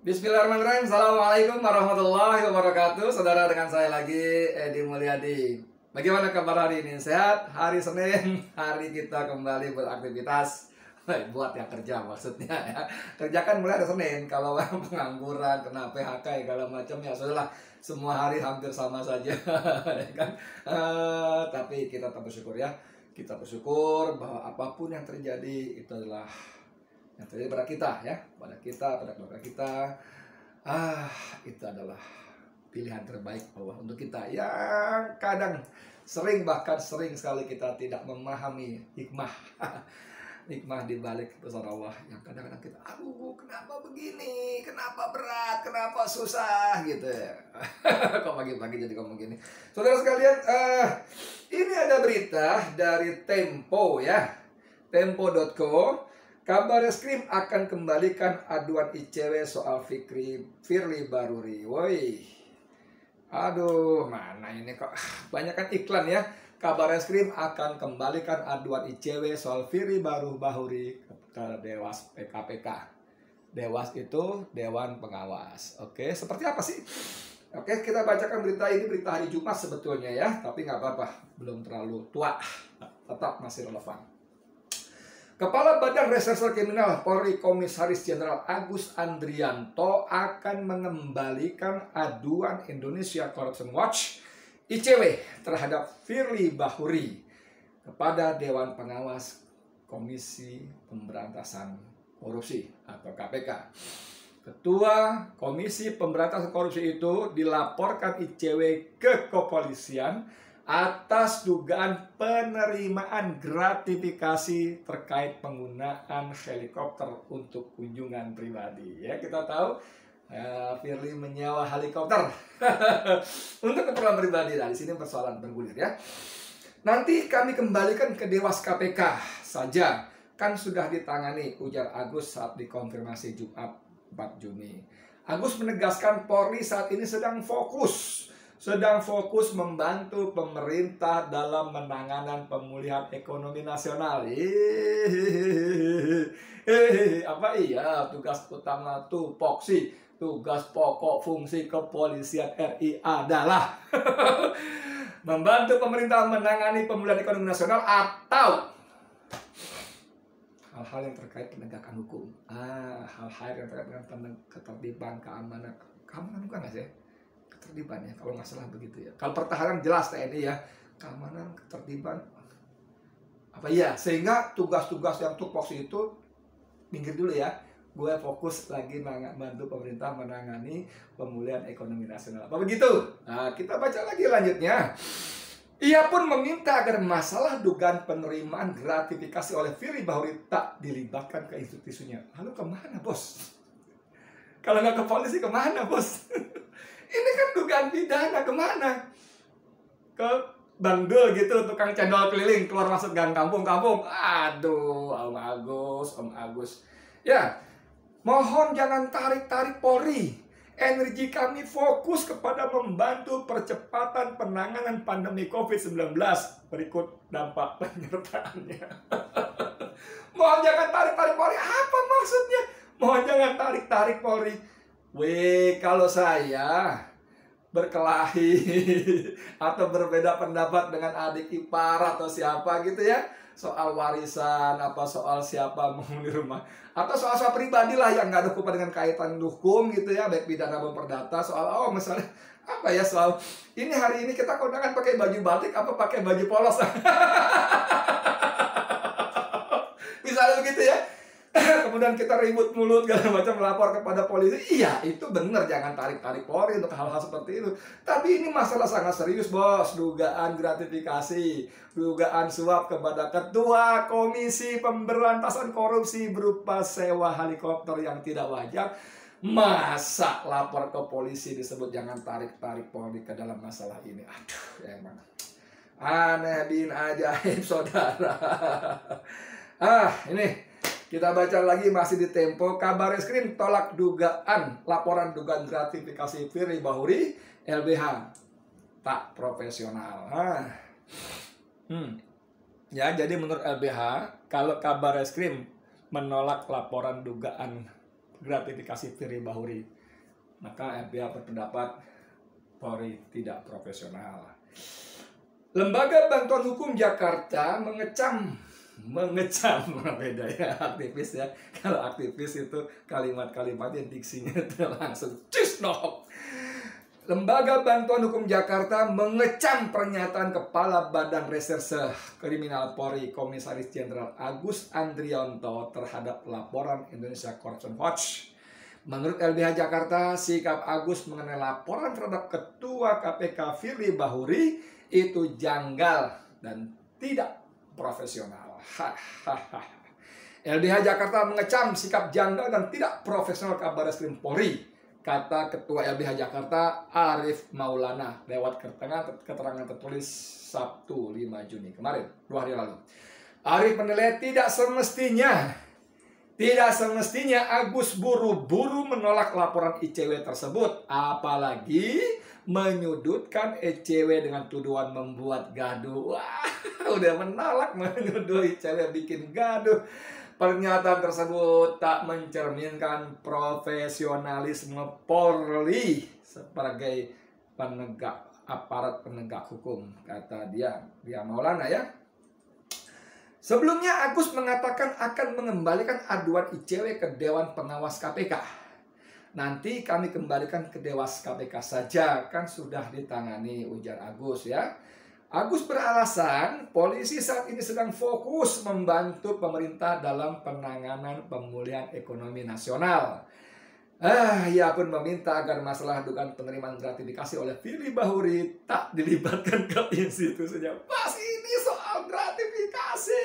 Bismillahirrahmanirrahim. Assalamualaikum warahmatullahi wabarakatuh. Saudara, dengan saya lagi Edi Mulyadi. Bagaimana kabar hari ini? Sehat? Hari Senin, hari kita kembali beraktivitas. Buat yang kerja maksudnya ya. Kerja kan mulai hari Senin. Kalau pengangguran, kena PHK, segala macam ya sudahlah. Semua hari hampir sama saja, ya kan? Tapi kita tetap bersyukur ya. Kita bersyukur bahwa apapun yang terjadi itu adalah yang terjadi pada kita ya, pada keluarga kita, itu adalah pilihan terbaik Allah untuk kita. Yang kadang bahkan sering sekali kita tidak memahami hikmah hikmah di balik besar Allah, yang kadang-kadang kita, kenapa begini, kenapa berat, kenapa susah gitu ya. Kok pagi-pagi jadi ngomong gini. Saudara sekalian, ini ada berita dari Tempo ya, tempo.co. Kabareskrim akan kembalikan aduan ICW soal Firly Bahuri. Woi, aduh, mana ini kok banyak kan iklan ya. Kabareskrim akan kembalikan aduan ICW soal Firly Bahuri ke Dewas PKPK. Dewas itu Dewan Pengawas. Oke, seperti apa sih? Oke, kita bacakan berita ini, berita hari Jumat sebetulnya ya, tapi nggak apa-apa, belum terlalu tua, tetap masih relevan. Kepala Badan Reserse Kriminal Polri Komisaris Jenderal Agus Andrianto akan mengembalikan aduan Indonesia Corruption Watch (ICW) terhadap Firly Bahuri kepada Dewan Pengawas Komisi Pemberantasan Korupsi atau KPK. Ketua Komisi Pemberantasan Korupsi itu dilaporkan ICW ke kepolisian atas dugaan penerimaan gratifikasi terkait penggunaan helikopter untuk kunjungan pribadi. Ya, kita tahu Firly menyewa helikopter untuk keperluan pribadi. Nah, di sini persoalan bergulir ya. Nanti kami kembalikan ke Dewas KPK saja, kan sudah ditangani, ujar Agus saat dikonfirmasi Jumat 4 Juni. Agus menegaskan Polri saat ini sedang fokus membantu pemerintah dalam penanganan pemulihan ekonomi nasional. Apa iya tugas utama tupoksi, tugas pokok fungsi kepolisian RI adalah membantu pemerintah menangani pemulihan ekonomi nasional atau hal-hal yang terkait penegakan hukum. Hal-hal yang terkait dengan ketertiban, keamanan bukan nggak sih? Ketertiban ya, kalau nggak salah begitu ya. Kalau pertahanan jelas TNI ya, keamanan, ketertiban, apa ya, sehingga tugas-tugas yang tupoksi itu minggir dulu ya. Gue fokus lagi bantu pemerintah menangani pemulihan ekonomi nasional. Apa begitu? Nah, kita baca lagi lanjutnya. Ia pun meminta agar masalah dugaan penerimaan gratifikasi oleh Firly Bahuri tak dilibatkan ke institusinya. Lalu kemana bos? Kalau nggak ke polisi kemana bos? Ini kan dugaan pidana, kemana? Ke Bang Dul gitu, tukang cendol keliling, keluar masuk gang kampung-kampung. Aduh, Om Agus. Ya, mohon jangan tarik-tarik Polri. Energi kami fokus kepada membantu percepatan penanganan pandemi COVID-19. Berikut dampak penyertaannya. Mohon jangan tarik-tarik Polri. Apa maksudnya? Mohon jangan tarik-tarik Polri. Kalau saya berkelahi atau berbeda pendapat dengan adik ipar atau siapa gitu ya, soal warisan, apa soal siapa menghuni rumah, atau soal pribadi lah yang nggak ada hubungan dengan kaitan hukum gitu ya, baik pidana maupun perdata, soal misalnya apa ya, soal ini hari ini kita kondangan pakai baju batik apa pakai baju polos. Misalnya begitu ya. Kemudian kita ribut mulut segala macam, melapor kepada polisi. Iya, itu benar, jangan tarik-tarik Polri untuk hal-hal seperti itu. Tapi ini masalah sangat serius bos. Dugaan gratifikasi, dugaan suap kepada Ketua Komisi Pemberantasan Korupsi berupa sewa helikopter yang tidak wajar. Masa lapor ke polisi disebut jangan tarik-tarik Polri ke dalam masalah ini? Aduh, emang aneh bin ajaib saudara. Ini kita baca lagi masih di Tempo. Kabareskrim tolak laporan dugaan gratifikasi Firly Bahuri, LBH tak profesional. Ya, jadi menurut LBH, kalau Kabareskrim menolak laporan dugaan gratifikasi Firly Bahuri. Maka LBH berpendapat Polri tidak profesional. Lembaga Bantuan Hukum Jakarta mengecam beda ya aktivis ya. Kalau aktivis itu kalimat-kalimatnya diksinya itu langsung cisnok. Lembaga Bantuan Hukum Jakarta mengecam pernyataan Kepala Badan Reserse Kriminal Polri Komisaris Jenderal Agus Andrianto terhadap laporan Indonesia Corruption Watch. Menurut LBH Jakarta, sikap Agus mengenai laporan terhadap Ketua KPK Firly Bahuri itu janggal dan tidak profesional. LBH Jakarta mengecam sikap janggal dan tidak profesional Kabareskrim Polri, kata Ketua LBH Jakarta Arif Maulana lewat keterangan tertulis Sabtu 5 Juni kemarin, 2 hari lalu. Arif menilai tidak semestinya Agus buru-buru menolak laporan ICW tersebut, apalagi menyudutkan ICW dengan tuduhan membuat gaduh. Wah, udah menolak menuduh ICW bikin gaduh. Pernyataan tersebut tak mencerminkan profesionalisme Polri sebagai aparat penegak hukum, kata dia Maulana ya. Sebelumnya Agus mengatakan akan mengembalikan aduan ICW ke Dewan Pengawas KPK. Nanti kami kembalikan ke Dewas KPK saja, kan sudah ditangani, ujar Agus ya. Agus beralasan polisi saat ini sedang fokus membantu pemerintah dalam penanganan pemulihan ekonomi nasional. Ia pun meminta agar masalah dugaan penerimaan gratifikasi oleh Firly Bahuri tak dilibatkan ke institusinya. Pas ini soal gratifikasi.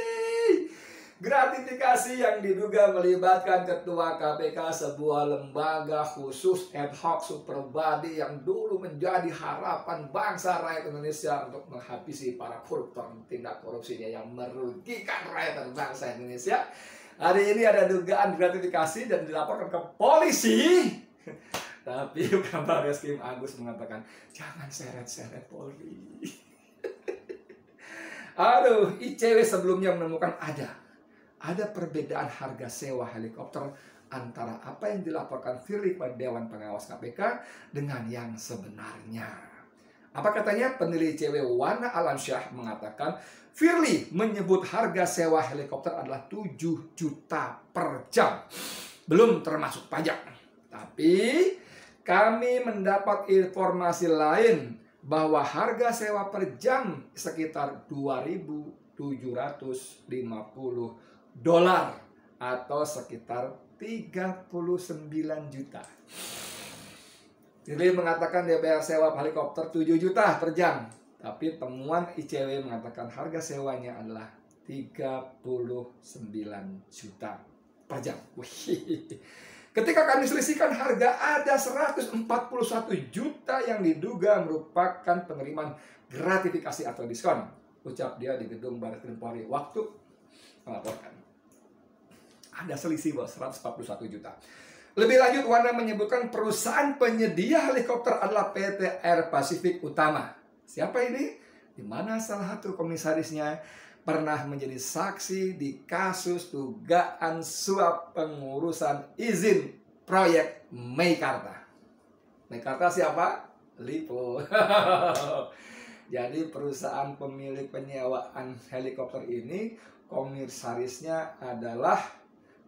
Gratifikasi yang diduga melibatkan Ketua KPK, sebuah lembaga khusus ad hoc super body yang dulu menjadi harapan bangsa rakyat Indonesia untuk menghabisi para koruptor tindak korupsinya yang merugikan rakyat dan bangsa Indonesia. Hari ini ada dugaan gratifikasi dan dilaporkan ke polisi. Tapi Kabareskrim Agus mengatakan jangan seret-seret Polri. Aduh, ICW sebelumnya menemukan ada perbedaan harga sewa helikopter antara apa yang dilaporkan Firly pada Dewan Pengawas KPK dengan yang sebenarnya. Apa katanya? Peneliti ICW Wana Alamsyah mengatakan Firly menyebut harga sewa helikopter adalah 7 juta per jam, belum termasuk pajak. Tapi kami mendapat informasi lain bahwa harga sewa per jam sekitar $2.750 atau sekitar 39 juta. Firly mengatakan dia bayar sewa helikopter 7 juta per jam, tapi temuan ICW mengatakan harga sewanya adalah 39 juta per jam. Ketika kami selisihkan harga, ada 141 juta yang diduga merupakan penerimaan gratifikasi atau diskon, ucap dia di gedung Barreskrim Polri waktu melaporkan. Ada selisih bos, 141 juta. Lebih lanjut, Wana menyebutkan perusahaan penyedia helikopter adalah PT Air Pacific Utama. Siapa ini? Di mana salah satu komisarisnya pernah menjadi saksi di kasus dugaan suap pengurusan izin proyek Meikarta. Meikarta siapa? Lipo. Jadi perusahaan pemilik penyewaan helikopter ini, komisarisnya adalah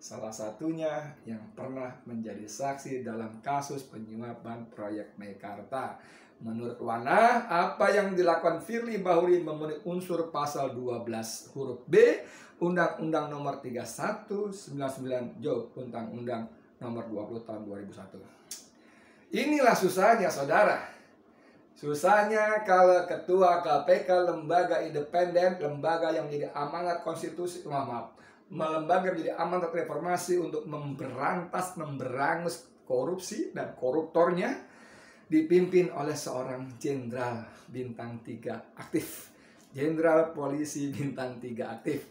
salah satunya yang pernah menjadi saksi dalam kasus penyuapan proyek Meikarta. Menurut Wana, apa yang dilakukan Firly Bahuri memenuhi unsur pasal 12 huruf B Undang-Undang Nomor 3199 Undang-Undang Nomor 20 tahun 2001. Inilah susahnya, saudara. Susahnya kalau ketua KPK, lembaga independen, lembaga yang menjadi amanat konstitusi, lembaga menjadi amanat reformasi untuk memberangus korupsi dan koruptornya, dipimpin oleh seorang jenderal bintang 3 aktif. Jenderal polisi bintang 3 aktif.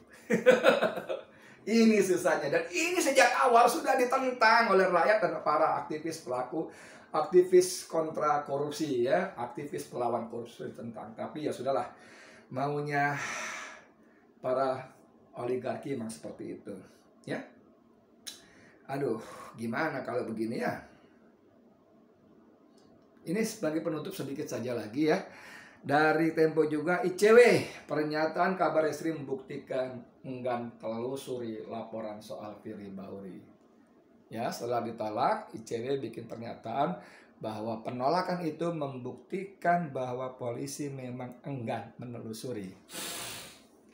Ini susahnya, dan ini sejak awal sudah ditentang oleh rakyat dan para aktivis pelaku, aktivis kontra korupsi ya, aktivis pelawan korupsi ditentang. Tapi ya sudahlah, maunya para oligarki memang seperti itu ya. Aduh, gimana kalau begini ya? Ini sebagai penutup sedikit saja lagi ya. Dari Tempo juga, ICW, pernyataan kabar eskrim membuktikan enggan telusuri laporan soal Firly Bahuri. Ya, setelah ditolak, ICW bikin pernyataan bahwa penolakan itu membuktikan bahwa polisi memang enggan menelusuri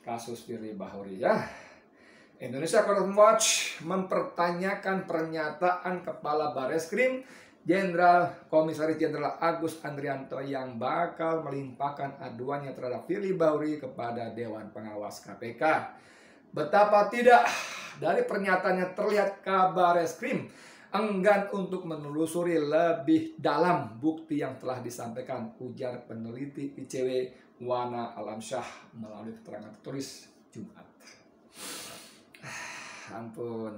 kasus Firly Bahuri ya. Indonesia Corruption Watch mempertanyakan pernyataan Kepala Bareskrim Jenderal Komisaris Jenderal Agus Andrianto yang bakal melimpahkan aduannya terhadap Firly Bahuri kepada Dewan Pengawas KPK. Betapa tidak, dari pernyataannya terlihat Kabar Eskrim enggan untuk menelusuri lebih dalam bukti yang telah disampaikan, ujar peneliti ICW Wana Alamsyah melalui keterangan tertulis Jumat. Ampun.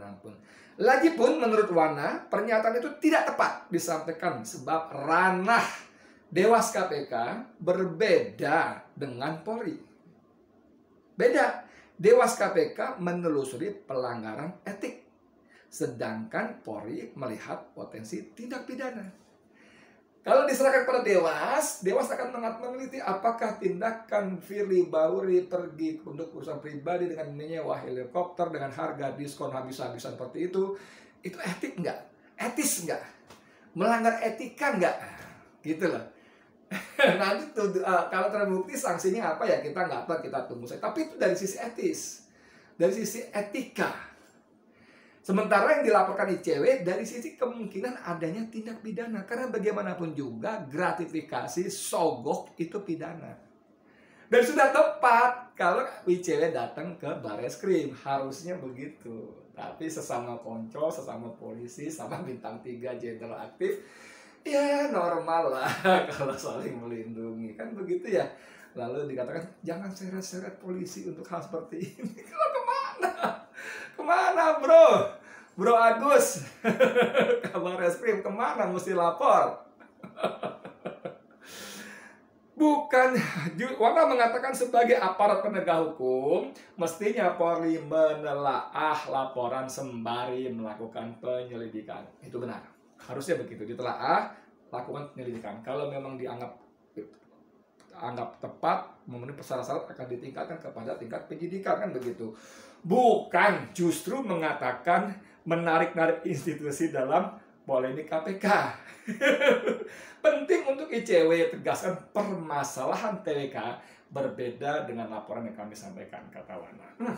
Lagipun menurut Wana, pernyataan itu tidak tepat disampaikan sebab ranah Dewas KPK berbeda dengan Polri. Beda. Dewas KPK menelusuri pelanggaran etik, sedangkan Polri melihat potensi tindak pidana. Kalau diserahkan pada Dewas akan meneliti apakah tindakan Firly Bahuri pergi untuk urusan pribadi dengan menyewa helikopter dengan harga diskon habis-habisan seperti itu etik enggak? Etis enggak? Melanggar etika enggak? Gitu loh. Nanti tuh, kalau terbukti sanksinya apa ya kita nggak tahu, kita tunggu saja. Tapi itu dari sisi etis, dari sisi etika. Sementara yang dilaporkan ICW dari sisi kemungkinan adanya tindak pidana. Karena bagaimanapun juga gratifikasi, sogok itu pidana. Dan sudah tepat kalau ICW datang ke Bareskrim. Harusnya begitu. Tapi sesama konco, sesama polisi, sama bintang 3 jenderal aktif, ya normal lah kalau saling melindungi. Kan begitu ya. Lalu dikatakan jangan seret-seret polisi untuk hal seperti ini. Kalau kemana? Kemana bro? Bro Agus, Kabar Eskrim kemana mesti lapor? Bukan, Wana mengatakan sebagai aparat penegak hukum, mestinya Polri menelaah laporan sembari melakukan penyelidikan. Itu benar, harusnya begitu, ditelaah, lakukan penyelidikan. Kalau memang dianggap tepat, memenuhi syarat-syarat akan ditingkatkan kepada tingkat penyidikan, kan begitu. Bukan justru mengatakan menarik-narik institusi dalam polemik KPK. Penting untuk ICW tegaskan permasalahan TWK berbeda dengan laporan yang kami sampaikan, kata Wana.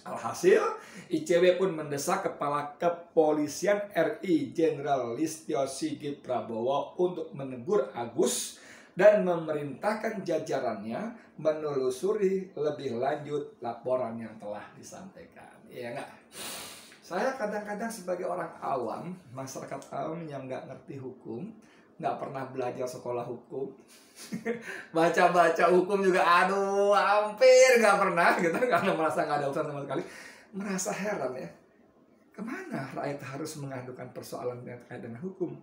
Alhasil, ICW pun mendesak Kepala Kepolisian RI Jenderal Listio Sigit Prabowo untuk menegur Agus dan memerintahkan jajarannya menelusuri lebih lanjut laporan yang telah disampaikan. Iya nggak? Saya kadang-kadang sebagai orang awam, masyarakat awam yang nggak ngerti hukum, nggak pernah belajar sekolah hukum, baca-baca hukum juga, aduh, hampir nggak pernah gitu, karena merasa nggak ada urusan sama sekali, merasa heran ya, kemana rakyat harus mengadukan persoalan yang terkait dengan hukum,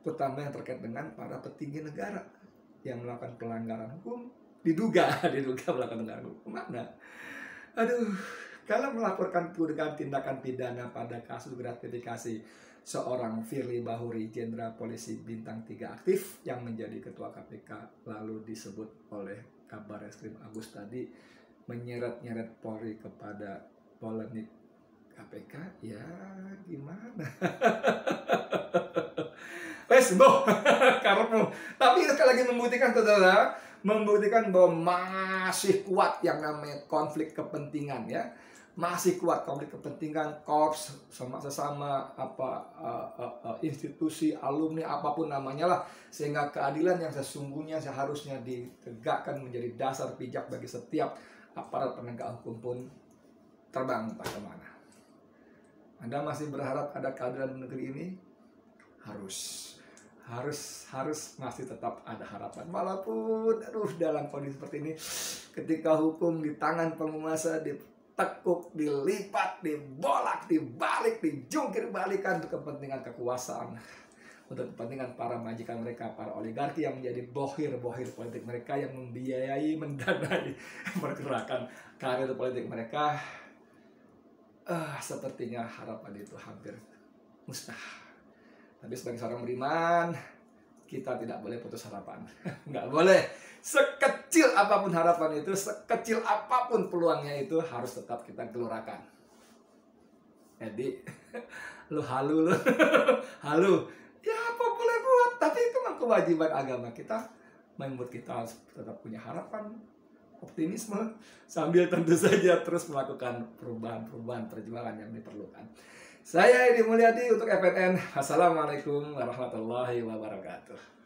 terutama yang terkait dengan para petinggi negara yang melakukan pelanggaran hukum, diduga melakukan pelanggaran hukum, mana? Aduh, kalau melaporkan tindakan pidana pada kasus gratifikasi seorang Firly Bahuri, Jenderal Polisi Bintang 3 aktif yang menjadi Ketua KPK, lalu disebut oleh Kabar Eskrim Agus tadi menyeret-nyeret Polri kepada polemik KPK, ya gimana? Wes, boh, karepmu. Tapi sekali lagi membuktikan, saudara, membuktikan bahwa masih kuat yang namanya konflik kepentingan ya. Masih kuat konflik kepentingan, korps sama sesama institusi, alumni, apapun namanya lah, sehingga keadilan yang sesungguhnya seharusnya ditegakkan menjadi dasar pijak bagi setiap aparat penegak hukum pun terbang entah kemana. Anda masih berharap ada keadilan di negeri ini? Harus masih tetap ada harapan, walaupun dalam kondisi seperti ini, ketika hukum di tangan penguasa ditekuk, dilipat, dibolak, dibalik, dijungkir balikan untuk kepentingan kekuasaan, untuk kepentingan para majikan mereka, para oligarki yang menjadi bohir-bohir politik mereka, yang membiayai, mendanai pergerakan karir politik mereka. sepertinya harapan itu hampir musnah. Tapi sebagai seorang beriman, kita tidak boleh putus harapan. Nggak boleh. Sekecil apapun harapan itu, sekecil apapun peluangnya itu harus tetap kita gelorakan. Jadi, lu halu lu. Halu. Ya apa boleh buat, tapi itu memang kewajiban agama kita membuat kita tetap punya harapan, optimisme, sambil tentu saja terus melakukan perubahan-perubahan perjuangan yang diperlukan. Saya Edi Mulyadi untuk FNN. Assalamualaikum warahmatullahi wabarakatuh.